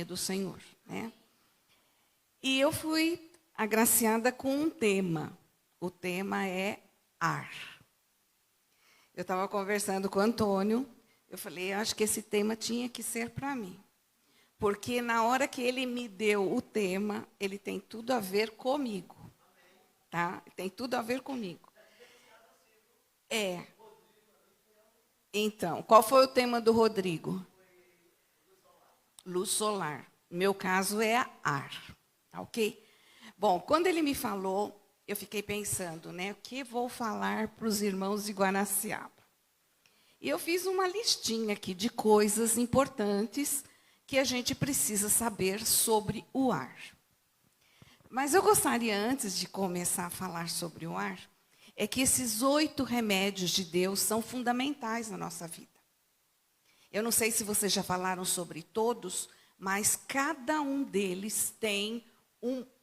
vinha do Senhor, né? E eu fui agraciada com um tema. O tema é ar. Eu estava conversando com o Antônio, eu falei, acho que esse tema tinha que ser para mim. Porque na hora que ele me deu o tema, ele tem tudo a ver comigo. Tá? Tem tudo a ver comigo. Então, qual foi o tema do Rodrigo? Luz solar. Meu caso é ar. Tá, ok? Bom, quando ele me falou, eu fiquei pensando, né? O que vou falar para os irmãos de Guaraciaba? E eu fiz uma listinha aqui de coisas importantes que a gente precisa saber sobre o ar. Mas eu gostaria, antes de começar a falar sobre o ar, é que esses 8 remédios de Deus são fundamentais na nossa vida. Eu não sei se vocês já falaram sobre todos, mas cada um deles tem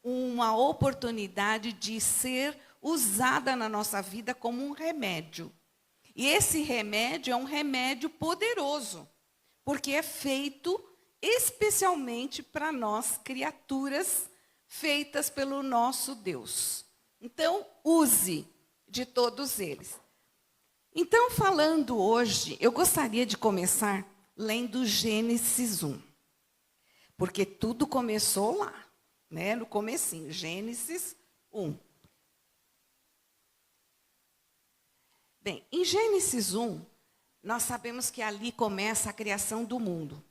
uma oportunidade de ser usada na nossa vida como um remédio. E esse remédio é um remédio poderoso, porque é feito especialmente para nós, criaturas feitas pelo nosso Deus. Então, use de todos eles. Então, falando hoje, eu gostaria de começar lendo Gênesis 1. Porque tudo começou lá, né? No comecinho, Gênesis 1. Bem, em Gênesis 1, nós sabemos que ali começa a criação do mundo.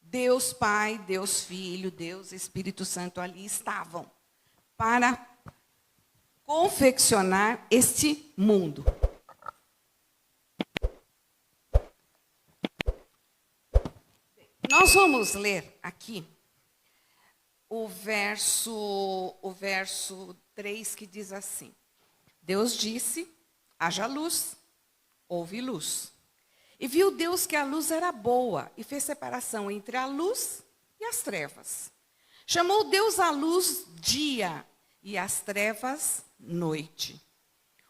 Deus Pai, Deus Filho, Deus Espírito Santo ali estavam para confeccionar este mundo. Nós vamos ler aqui o verso 3 que diz assim: Deus disse, haja luz, houve luz. E viu Deus que a luz era boa, e fez separação entre a luz e as trevas. Chamou Deus a luz dia, e as trevas noite.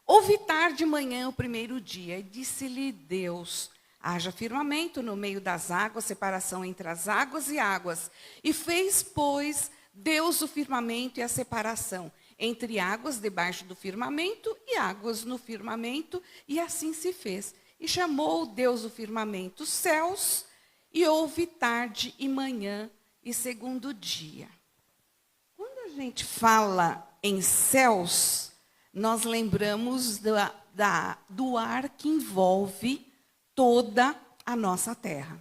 Houve tarde e manhã o primeiro dia, e disse-lhe Deus, haja firmamento no meio das águas, separação entre as águas e águas. E fez, pois, Deus o firmamento e a separação entre águas debaixo do firmamento e águas no firmamento, e assim se fez. E chamou Deus o firmamento céus, e houve tarde e manhã e segundo dia. Quando a gente fala em céus, nós lembramos do ar que envolve toda a nossa terra.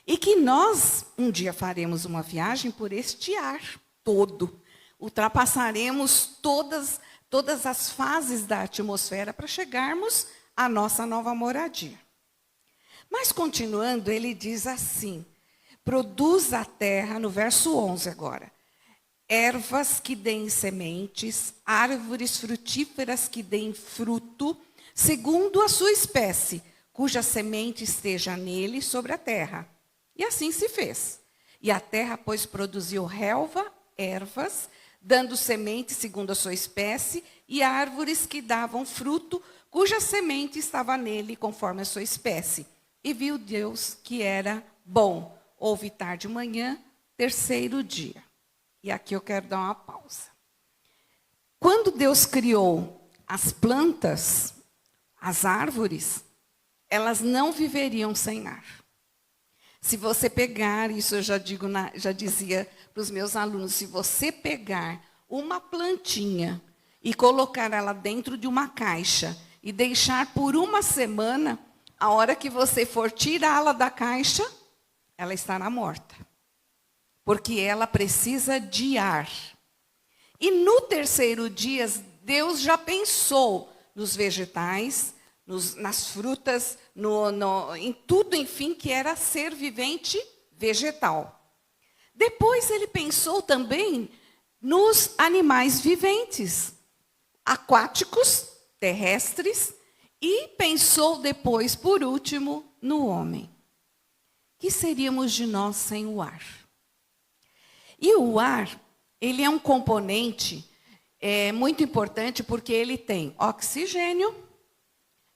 E que nós, um dia, faremos uma viagem por este ar todo. Ultrapassaremos todas as fases da atmosfera para chegarmos à nossa nova moradia. Mas, continuando, ele diz assim, produz a terra, no verso 11 agora, ervas que deem sementes, árvores frutíferas que deem fruto, segundo a sua espécie, cuja semente esteja nele sobre a terra. E assim se fez. E a terra, pois, produziu relva, ervas, dando semente segundo a sua espécie, e árvores que davam fruto, cuja semente estava nele conforme a sua espécie. E viu Deus que era bom. Houve tarde e manhã, terceiro dia. E aqui eu quero dar uma pausa. Quando Deus criou as plantas, as árvores, elas não viveriam sem ar. Se você pegar, isso eu já dizia para os meus alunos, se você pegar uma plantinha e colocar ela dentro de uma caixa e deixar por uma semana, a hora que você for tirá-la da caixa, ela estará morta. Porque ela precisa de ar. E no terceiro dia, Deus já pensou nos vegetais, nas frutas, em tudo, enfim, que era ser vivente vegetal. Depois ele pensou também nos animais viventes, aquáticos, terrestres, e pensou depois, por último, no homem. Que seríamos de nós sem o ar? E o ar, ele é um componente muito importante porque ele tem oxigênio,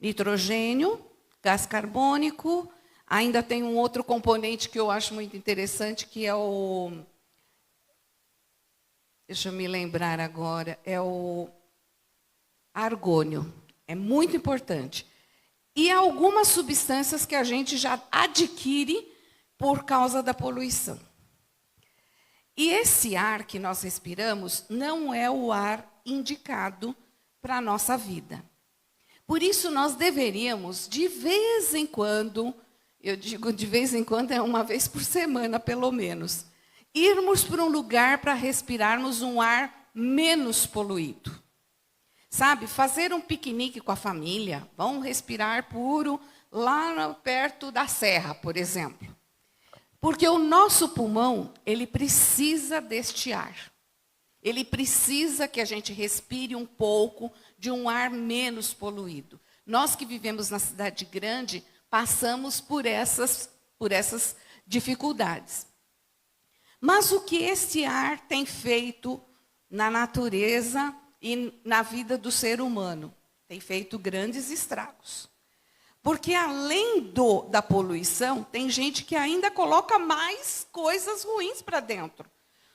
nitrogênio, gás carbônico, Ainda tem um outro componente que eu acho muito interessante, que é o... Deixa eu me lembrar agora. É o argônio. É muito importante. E algumas substâncias que a gente já adquire por causa da poluição. E esse ar que nós respiramos não é o ar indicado para a nossa vida. Por isso, nós deveríamos, de vez em quando, eu digo de vez em quando, é uma vez por semana, pelo menos, irmos para um lugar para respirarmos um ar menos poluído. Sabe, fazer um piquenique com a família, vamos respirar puro lá perto da serra, por exemplo. Porque o nosso pulmão, ele precisa deste ar. Ele precisa que a gente respire um pouco de um ar menos poluído. Nós que vivemos na cidade grande, passamos por essas dificuldades. Mas o que esse ar tem feito na natureza e na vida do ser humano? Tem feito grandes estragos. Porque além da poluição, tem gente que ainda coloca mais coisas ruins para dentro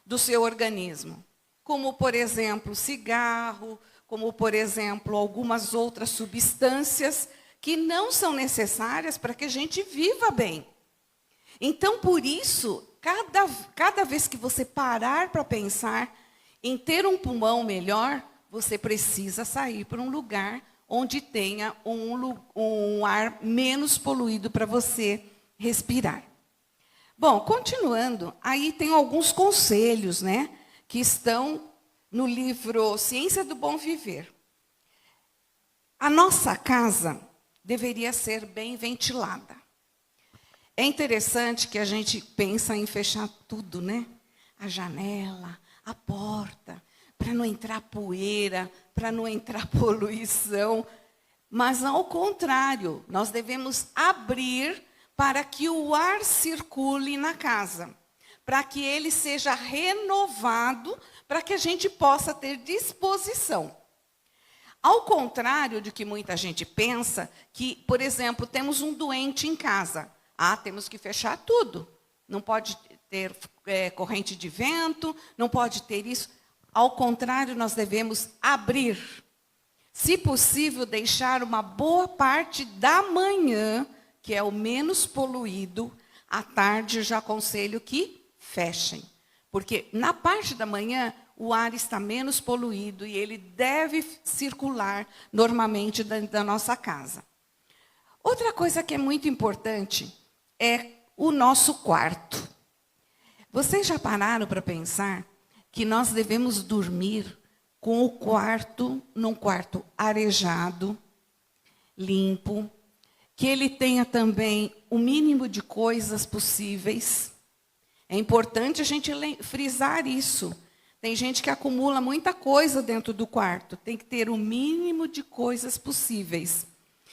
do seu organismo. Como, por exemplo, cigarro, como, por exemplo, algumas outras substâncias que não são necessárias para que a gente viva bem. Então, por isso, cada vez que você parar para pensar em ter um pulmão melhor, você precisa sair para um lugar onde tenha um ar menos poluído para você respirar. Bom, continuando, aí tem alguns conselhos, né, que estão no livro Ciência do Bom Viver. A nossa casa deveria ser bem ventilada. É interessante que a gente pensa em fechar tudo, né? A janela, a porta, para não entrar poeira, para não entrar poluição. Mas, ao contrário, nós devemos abrir para que o ar circule na casa, para que ele seja renovado, para que a gente possa ter disposição. Ao contrário de que muita gente pensa, que, por exemplo, temos um doente em casa. Temos que fechar tudo. Não pode ter corrente de vento, não pode ter isso. Ao contrário, nós devemos abrir. Se possível, deixar uma boa parte da manhã, que é o menos poluído. À tarde, eu já aconselho que fechem. Porque na parte da manhã, o ar está menos poluído e ele deve circular normalmente dentro da nossa casa. Outra coisa que é muito importante é o nosso quarto. Vocês já pararam para pensar que nós devemos dormir com o quarto, num quarto arejado, limpo, que ele tenha também o mínimo de coisas possíveis. É importante a gente frisar isso. Tem gente que acumula muita coisa dentro do quarto. Tem que ter o mínimo de coisas possíveis.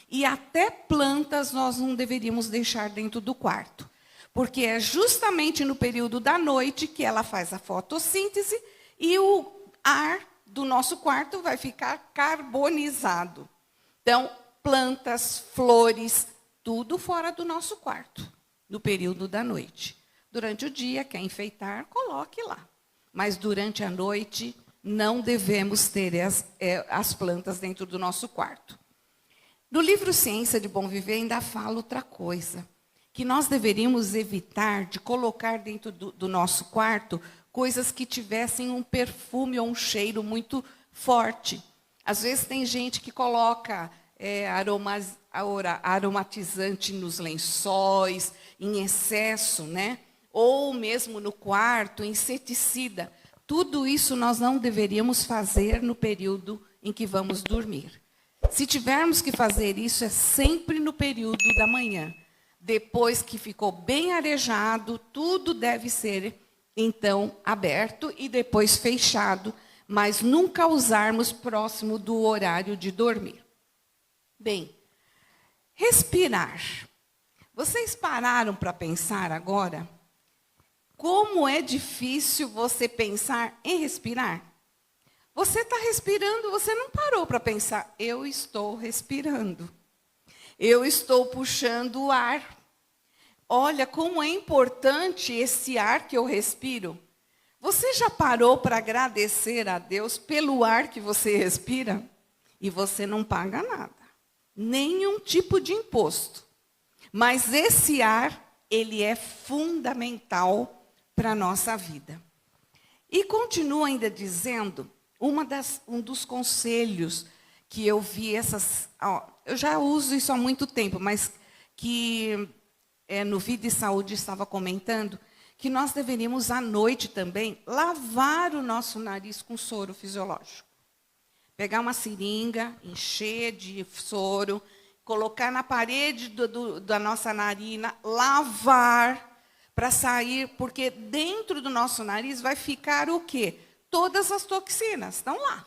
E até plantas nós não deveríamos deixar dentro do quarto. Porque é justamente no período da noite que ela faz a fotossíntese e o ar do nosso quarto vai ficar carbonizado. Então, plantas, flores, tudo fora do nosso quarto, no período da noite. Durante o dia, quer enfeitar, coloque lá. Mas durante a noite, não devemos ter as plantas dentro do nosso quarto. No livro Ciência de Bom Viver ainda fala outra coisa, que nós deveríamos evitar de colocar dentro do nosso quarto coisas que tivessem um perfume ou um cheiro muito forte. Às vezes tem gente que coloca aromatizante nos lençóis, em excesso, né? Ou mesmo no quarto, inseticida. Tudo isso nós não deveríamos fazer no período em que vamos dormir. Se tivermos que fazer isso, é sempre no período da manhã. Depois que ficou bem arejado, tudo deve ser, então, aberto e depois fechado, mas nunca usarmos próximo do horário de dormir. Bem, respirar. Vocês pararam para pensar agora? Como é difícil você pensar em respirar? Você está respirando, você não parou para pensar, eu estou respirando. Eu estou puxando o ar. olha como é importante esse ar que eu respiro. Você já parou para agradecer a Deus pelo ar que você respira? E você não paga nada, nenhum tipo de imposto. Mas esse ar, ele é fundamental para a nossa vida. E continua ainda dizendo, um dos conselhos que eu vi, eu já uso isso há muito tempo, mas que no Vida e Saúde estava comentando, que nós deveríamos, à noite também, lavar o nosso nariz com soro fisiológico. Pegar uma seringa, encher de soro, colocar na parede da nossa narina, lavar para sair, porque dentro do nosso nariz vai ficar o quê? Todas as toxinas estão lá.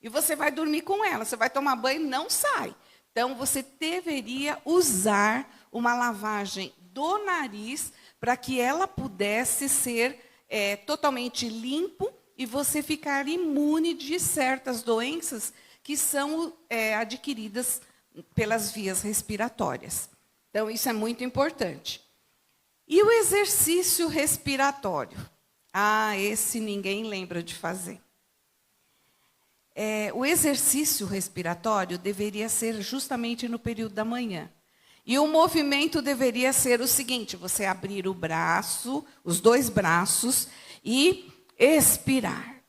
E você vai dormir com elas, você vai tomar banho, não sai. Então, você deveria usar uma lavagem do nariz para que ela pudesse ser totalmente limpo e você ficar imune de certas doenças que são adquiridas pelas vias respiratórias. Então, isso é muito importante. E o exercício respiratório? Esse ninguém lembra de fazer. O exercício respiratório deveria ser justamente no período da manhã. E o movimento deveria ser o seguinte, você abrir o braço, os dois braços, e respirar.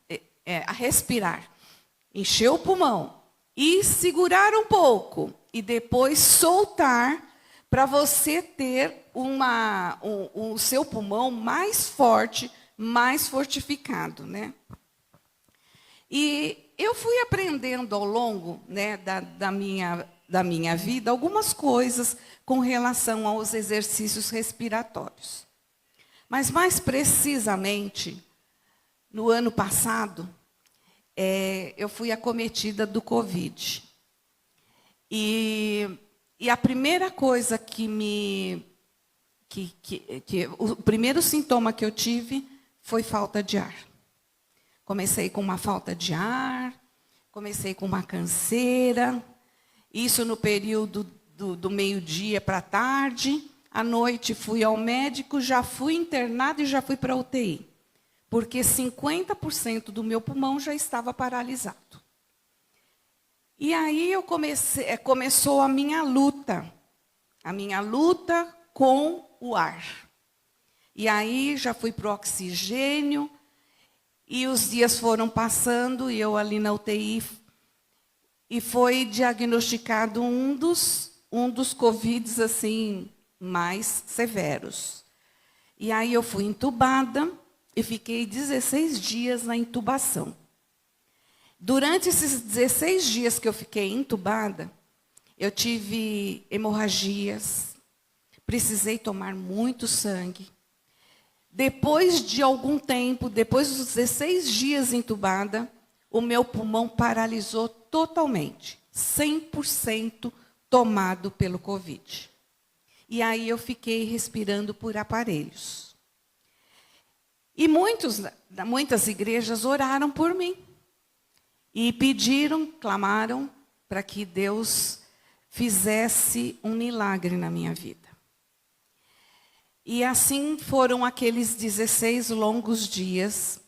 Encher o pulmão e segurar um pouco. E depois soltar para você ter o seu pulmão mais forte, mais fortificado, né? E eu fui aprendendo ao longo, né, da minha vida algumas coisas com relação aos exercícios respiratórios. Mas, mais precisamente, no ano passado, eu fui acometida do Covid. E a primeira coisa o primeiro sintoma que eu tive foi falta de ar. Comecei com uma falta de ar, comecei com uma canseira, isso no período do meio-dia para a tarde. À noite fui ao médico, já fui internada e já fui para a UTI, porque 50% do meu pulmão já estava paralisado. E aí começou a minha luta com o ar. E aí já fui para o oxigênio, e os dias foram passando, e eu ali na UTI, e foi diagnosticado um dos Covids assim, mais severos. E aí eu fui entubada, e fiquei 16 dias na intubação. Durante esses 16 dias que eu fiquei entubada, eu tive hemorragias, precisei tomar muito sangue. Depois de algum tempo, depois dos 16 dias entubada, o meu pulmão paralisou totalmente, 100% tomado pelo Covid. E aí eu fiquei respirando por aparelhos. E muitas igrejas oraram por mim. E pediram, clamaram, para que Deus fizesse um milagre na minha vida. E assim foram aqueles 16 longos dias.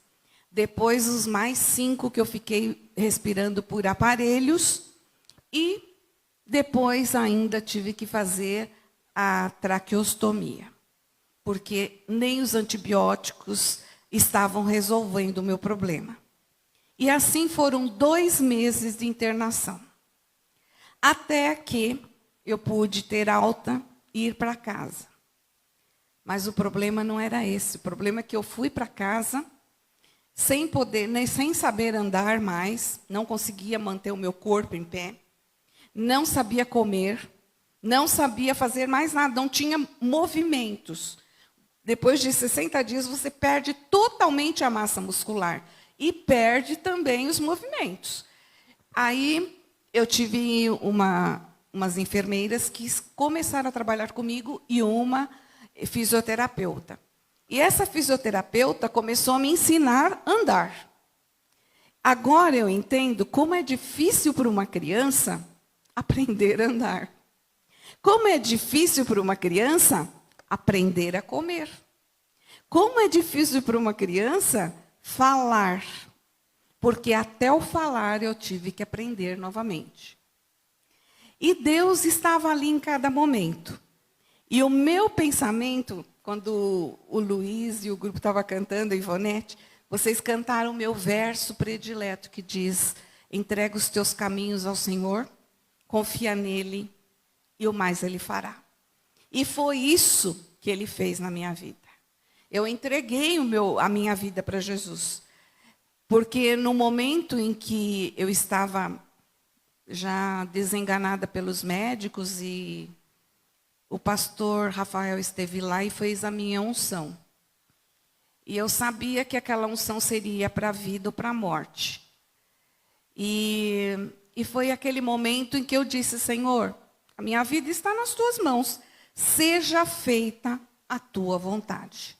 Depois, os mais 5 que eu fiquei respirando por aparelhos. E depois ainda tive que fazer a traqueostomia. Porque nem os antibióticos estavam resolvendo o meu problema. E assim foram 2 meses de internação. Até que eu pude ter alta e ir para casa. Mas o problema não era esse. O problema é que eu fui para casa sem poder, sem saber andar mais, não conseguia manter o meu corpo em pé, não sabia comer, não sabia fazer mais nada, não tinha movimentos. Depois de 60 dias, você perde totalmente a massa muscular e perde também os movimentos. Aí eu tive umas enfermeiras que começaram a trabalhar comigo e uma fisioterapeuta. E essa fisioterapeuta começou a me ensinar a andar. Agora eu entendo como é difícil para uma criança aprender a andar. Como é difícil para uma criança aprender a comer. Como é difícil para uma criança falar, porque até o falar eu tive que aprender novamente. E Deus estava ali em cada momento. E o meu pensamento, quando o Luiz e o grupo estavam cantando, a Ivonete, vocês cantaram o meu verso predileto, que diz: entrega os teus caminhos ao Senhor, confia nele, e o mais ele fará. E foi isso que ele fez na minha vida. Eu entreguei a minha vida para Jesus. Porque no momento em que eu estava já desenganada pelos médicos, e o pastor Rafael esteve lá e fez a minha unção. E eu sabia que aquela unção seria para a vida ou para a morte. E foi aquele momento em que eu disse: Senhor, a minha vida está nas tuas mãos. Seja feita a tua vontade.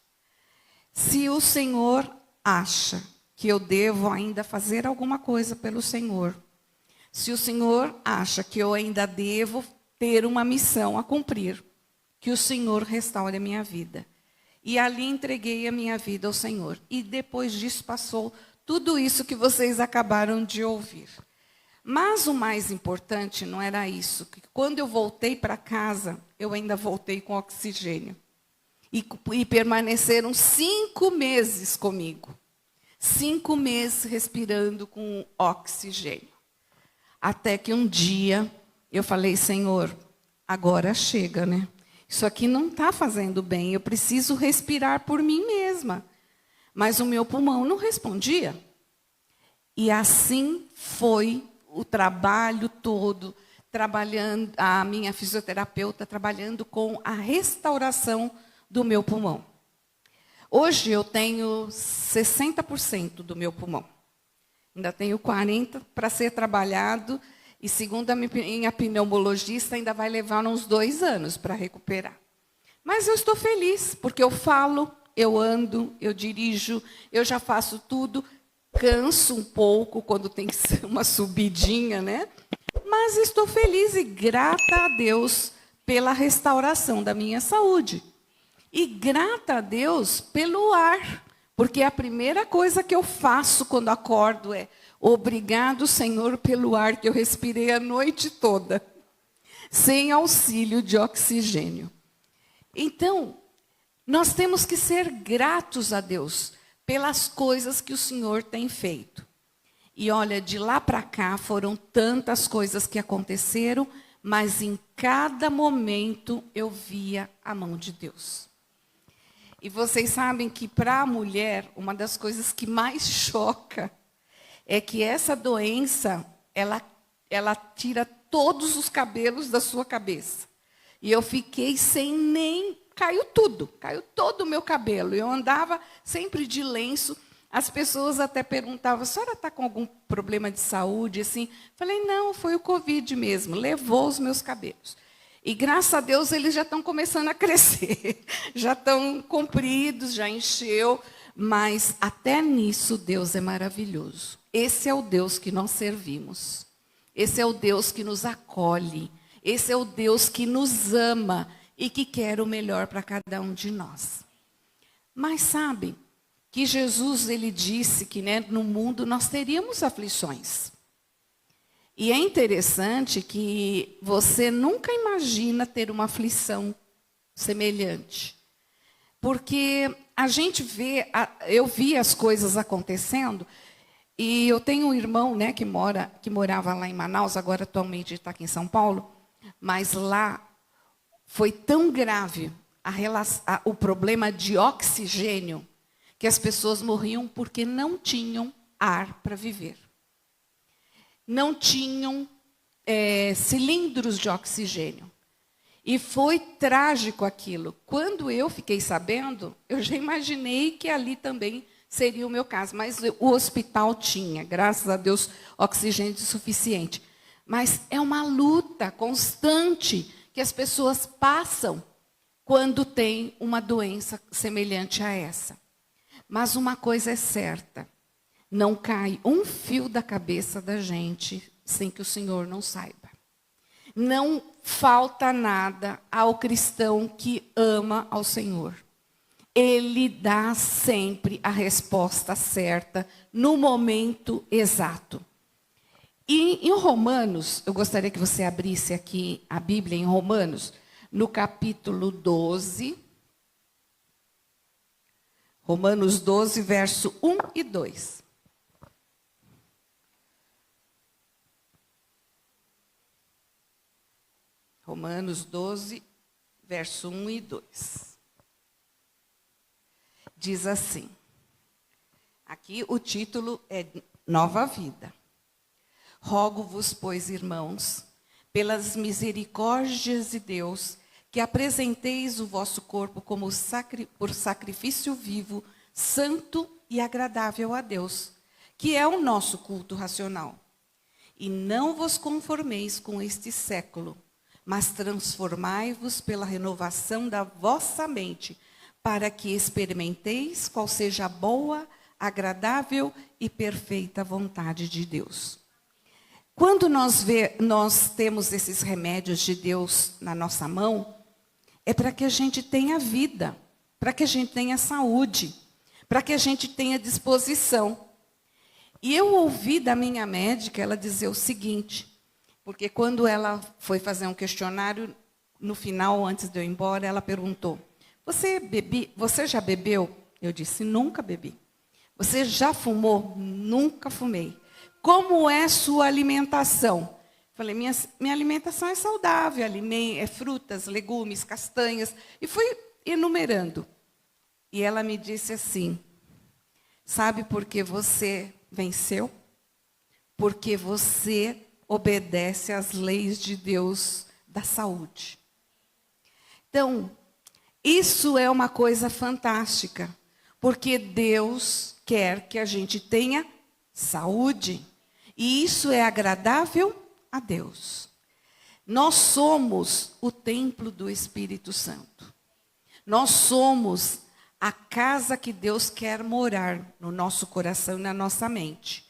Se o Senhor acha que eu devo ainda fazer alguma coisa pelo Senhor, se o Senhor acha que eu ainda devo ter uma missão a cumprir, que o Senhor restaure a minha vida. E ali entreguei a minha vida ao Senhor. E depois disso passou tudo isso que vocês acabaram de ouvir. Mas o mais importante não era isso, que quando eu voltei para casa, eu ainda voltei com oxigênio. E permaneceram 5 meses comigo. 5 meses respirando com oxigênio. Até que um dia eu falei: Senhor, agora chega, né? Isso aqui não está fazendo bem, eu preciso respirar por mim mesma. Mas o meu pulmão não respondia. E assim foi o trabalho todo, trabalhando, a minha fisioterapeuta trabalhando com a restauração do meu pulmão. Hoje eu tenho 60% do meu pulmão. Ainda tenho 40% para ser trabalhado, e segundo a minha pneumologista, ainda vai levar uns 2 anos para recuperar. Mas eu estou feliz, porque eu falo, eu ando, eu dirijo, eu já faço tudo. Canso um pouco quando tem que ser uma subidinha, né? Mas estou feliz e grata a Deus pela restauração da minha saúde. E grata a Deus pelo ar, porque a primeira coisa que eu faço quando acordo é: obrigado, Senhor, pelo ar que eu respirei a noite toda, sem auxílio de oxigênio. Então, nós temos que ser gratos a Deus pelas coisas que o Senhor tem feito. E olha, de lá para cá foram tantas coisas que aconteceram, mas em cada momento eu via a mão de Deus. E vocês sabem que para a mulher, uma das coisas que mais choca é que essa doença, ela tira todos os cabelos da sua cabeça. E eu fiquei sem nem... Caiu todo o meu cabelo. Eu andava sempre de lenço. As pessoas até perguntavam: a senhora está com algum problema de saúde? Assim, falei: não, foi o Covid mesmo, levou os meus cabelos. E graças a Deus eles já estão começando a crescer, já estão compridos, já encheu, mas até nisso Deus é maravilhoso. Esse é o Deus que nós servimos. Esse é o Deus que nos acolhe. Esse é o Deus que nos ama e que quer o melhor para cada um de nós. Mas sabe que Jesus, ele disse que, né, no mundo nós teríamos aflições. E é interessante que você nunca imagina ter uma aflição semelhante. Porque a gente vê, eu vi as coisas acontecendo, e eu tenho um irmão, né, que morava lá em Manaus, agora atualmente está aqui em São Paulo, mas lá foi tão grave o problema de oxigênio, que as pessoas morriam porque não tinham ar para viver. Não tinham cilindros de oxigênio. E foi trágico aquilo. Quando eu fiquei sabendo, eu já imaginei que ali também seria o meu caso. Mas o hospital tinha, graças a Deus, oxigênio suficiente. Mas é uma luta constante que as pessoas passam quando tem uma doença semelhante a essa. Mas uma coisa é certa: não cai um fio da cabeça da gente sem que o Senhor não saiba. Não falta nada ao cristão que ama ao Senhor. Ele dá sempre a resposta certa, no momento exato. E em Romanos, eu gostaria que você abrisse aqui a Bíblia em Romanos, no capítulo 12. Romanos 12, verso 1 e 2. Romanos 12, verso 1 e 2. Diz assim, aqui o título é Nova Vida. Rogo-vos, pois, irmãos, pelas misericórdias de Deus, que apresenteis o vosso corpo como por sacrifício vivo, santo e agradável a Deus, que é o nosso culto racional. E não vos conformeis com este século, mas transformai-vos pela renovação da vossa mente, para que experimenteis qual seja a boa, agradável e perfeita vontade de Deus. Quando nós temos esses remédios de Deus na nossa mão, é para que a gente tenha vida, para que a gente tenha saúde, para que a gente tenha disposição. E eu ouvi da minha médica ela dizer o seguinte, porque quando ela foi fazer um questionário, no final, antes de eu ir embora, ela perguntou, você já bebeu? Eu disse, nunca bebi. Você já fumou? Nunca fumei. Como é sua alimentação? Falei, minha alimentação é saudável, é frutas, legumes, castanhas. E fui enumerando. E ela me disse assim, sabe por que você venceu? Porque você obedece às leis de Deus da saúde. Então, isso é uma coisa fantástica, porque Deus quer que a gente tenha saúde. E isso é agradável a Deus. Nós somos o templo do Espírito Santo. Nós somos a casa que Deus quer morar no nosso coração e na nossa mente.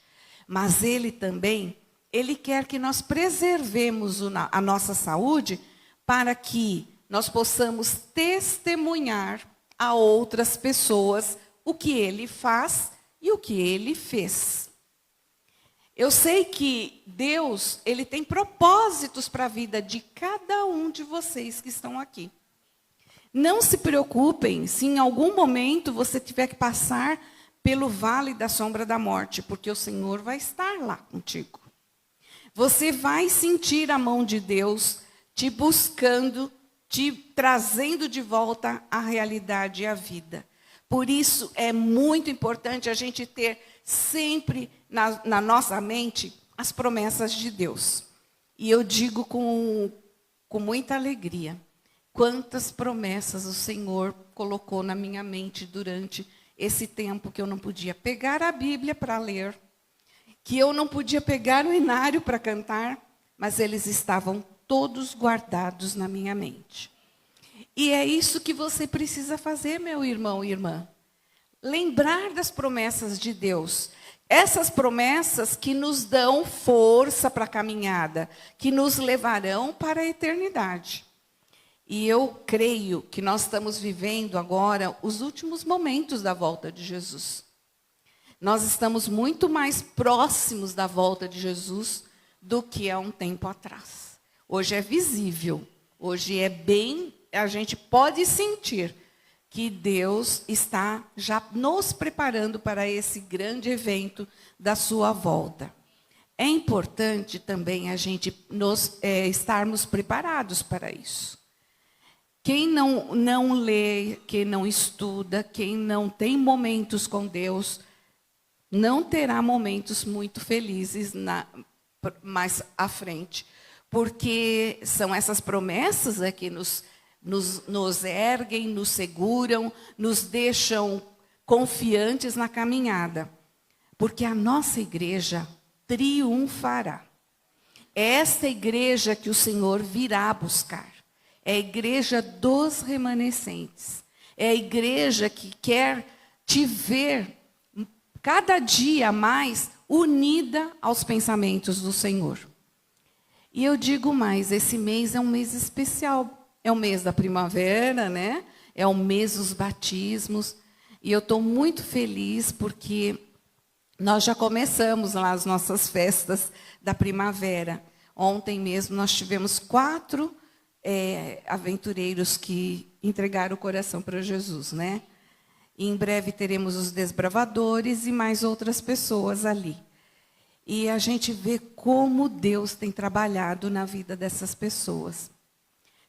Mas Ele também, Ele quer que nós preservemos a nossa saúde para que nós possamos testemunhar a outras pessoas o que Ele faz e o que Ele fez. Eu sei que Deus, Ele tem propósitos para a vida de cada um de vocês que estão aqui. Não se preocupem se em algum momento você tiver que passar pelo vale da sombra da morte, porque o Senhor vai estar lá contigo. Você vai sentir a mão de Deus te buscando, te trazendo de volta à realidade e à vida. Por isso é muito importante a gente ter sempre na nossa mente as promessas de Deus. E eu digo com muita alegria, quantas promessas o Senhor colocou na minha mente durante esse tempo que eu não podia pegar a Bíblia para ler, que eu não podia pegar o inário para cantar, mas eles estavam todos guardados na minha mente. E é isso que você precisa fazer, meu irmão e irmã. Lembrar das promessas de Deus. Essas promessas que nos dão força para a caminhada, que nos levarão para a eternidade. E eu creio que nós estamos vivendo agora os últimos momentos da volta de Jesus. Nós estamos muito mais próximos da volta de Jesus do que há um tempo atrás. Hoje é visível, hoje a gente pode sentir que Deus está já nos preparando para esse grande evento da sua volta. É importante também a gente estarmos preparados para isso. Quem não lê, quem não estuda, quem não tem momentos com Deus, não terá momentos muito felizes mais à frente. Porque são essas promessas que nos erguem, nos seguram, nos deixam confiantes na caminhada. Porque a nossa igreja triunfará. É esta igreja que o Senhor virá buscar. É a igreja dos remanescentes. É a igreja que quer te ver cada dia mais unida aos pensamentos do Senhor. E eu digo mais, esse mês é um mês especial. É o mês da primavera, né? É o mês dos batismos. E eu estou muito feliz porque nós já começamos lá as nossas festas da primavera. Ontem mesmo nós tivemos 4 aventureiros que entregaram o coração para Jesus, né? E em breve teremos os desbravadores e mais outras pessoas ali. E a gente vê como Deus tem trabalhado na vida dessas pessoas.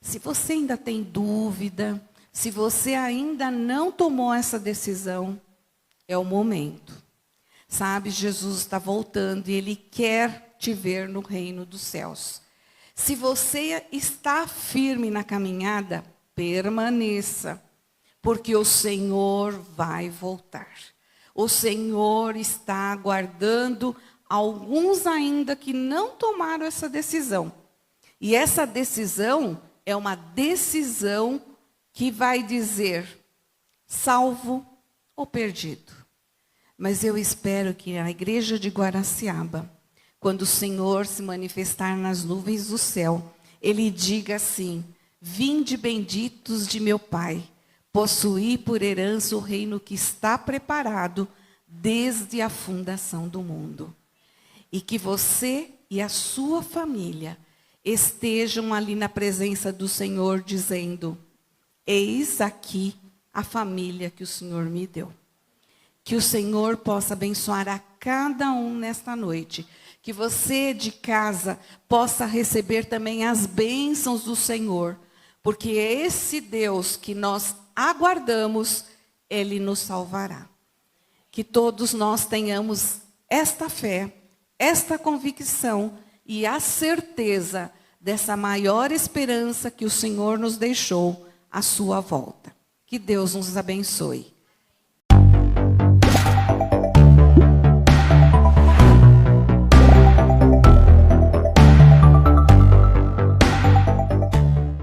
Se você ainda tem dúvida, se você ainda não tomou essa decisão, é o momento. Sabe, Jesus está voltando e Ele quer te ver no reino dos céus. Se você está firme na caminhada, permaneça, porque o Senhor vai voltar. O Senhor está aguardando alguns ainda que não tomaram essa decisão. E essa decisão é uma decisão que vai dizer salvo ou perdido. Mas eu espero que a igreja de Guaraciaba, quando o Senhor se manifestar nas nuvens do céu, Ele diga assim: vinde benditos de meu Pai, possuí por herança o reino que está preparado desde a fundação do mundo. E que você e a sua família estejam ali na presença do Senhor, dizendo: eis aqui a família que o Senhor me deu. Que o Senhor possa abençoar a cada um nesta noite. Que você de casa possa receber também as bênçãos do Senhor. Porque esse Deus que nós aguardamos, Ele nos salvará. Que todos nós tenhamos esta fé, esta convicção e a certeza dessa maior esperança que o Senhor nos deixou à sua volta. Que Deus nos abençoe.